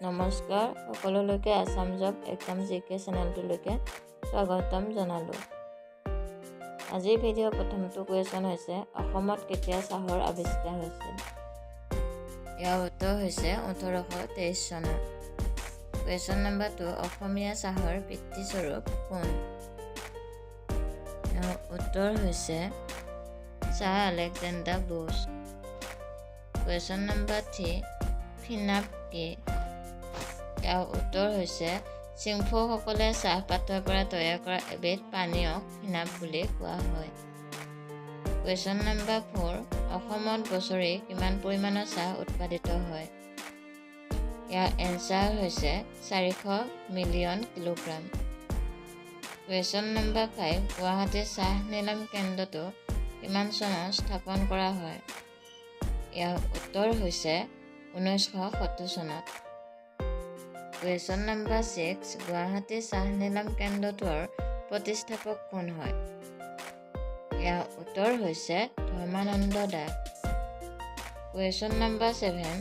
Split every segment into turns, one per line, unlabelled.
নমস্কাৰ সকলোলৈকে Assam job exam জিকে চেনেলটোলৈকে স্বাগতম জনালোঁ। আজিৰ ভিডিঅ' প্ৰথমটো কুৱেশ্যন হৈছে অসমত কেতিয়া চাহৰ আৱিষ্কাৰ হৈছিল? ইয়াৰ উত্তৰ হৈছে 1823 চনত। কুৱেশ্যন নম্বৰ 2, অসমীয়া চাহৰ পিতৃস্বৰূপ কোন? ইয়াৰ উত্তৰ হৈছে sir Alexander Bush. Question number 3, ফিনাপ কি? ইয়াৰ উত্তৰ হৈছে চিংফৌসকলে চাহপাতৰ পৰা তৈয়াৰ কৰা এবিধ পানীয়ক ফিনাপ বুলি কোৱা হয়। কুৱেশ্যন নম্বৰ 4, অসমত বছৰি কিমান পৰিমাণৰ চাহ উৎপাদিত হয়? ইয়াৰ এনচাৰ হৈছে 400 মিলিয়ন কিলোগ্ৰাম। কুৱেশ্যন নম্বৰ 5, গুৱাহাটীৰ চাহ নিলাম কেন্দ্ৰটো কিমান চনত স্থাপন কৰা হয়? ইয়াৰ উত্তৰ হৈছে 1970 চনত। কুৱেশ্যন নম্বৰ 6, গুৱাহাটীৰ চাহ নিলাম কেন্দ্ৰটোৰ প্ৰতিষ্ঠাপক কোন হয়? ইয়াৰ উত্তৰ হৈছে ধৰ্মানন্দ দাস। কুৱেশ্যন নম্বৰ 7,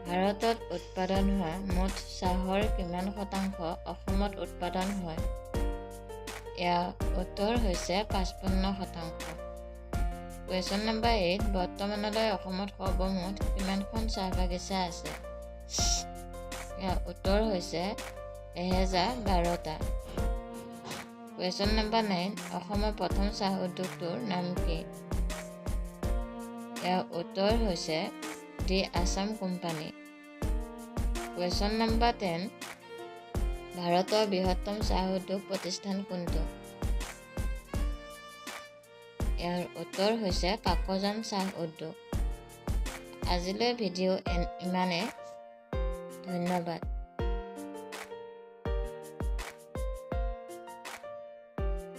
ভাৰতত উৎপাদন হোৱা মুঠ চাহৰ কিমান শতাংশ অসমত উৎপাদন হয়? ইয়াৰ উত্তৰ হৈছে 55%। কুৱেশ্যন নম্বৰ 8, বৰ্তমানলৈ অসমত সৰ্বমুঠ কিমানখন চাহ বাগিচা আছে? ইয়াৰ উত্তৰ হৈছে 1012টা। কুৱেশ্যন নম্বৰ 9, অসমৰ প্ৰথম চাহ উদ্যোগটোৰ নাম কি? ইয়াৰ উত্তৰ হৈছে দি আছাম কোম্পানী। কুৱেশ্যন নম্বৰ 10, ভাৰতৰ বৃহত্তম চাহ উদ্যোগ প্ৰতিষ্ঠান কোনটো? ইয়াৰ উত্তৰ হৈছে কাকজান চাহ উদ্যোগ। আজিলৈ ভিডিঅ' ইমানে। ধন্যবাদ।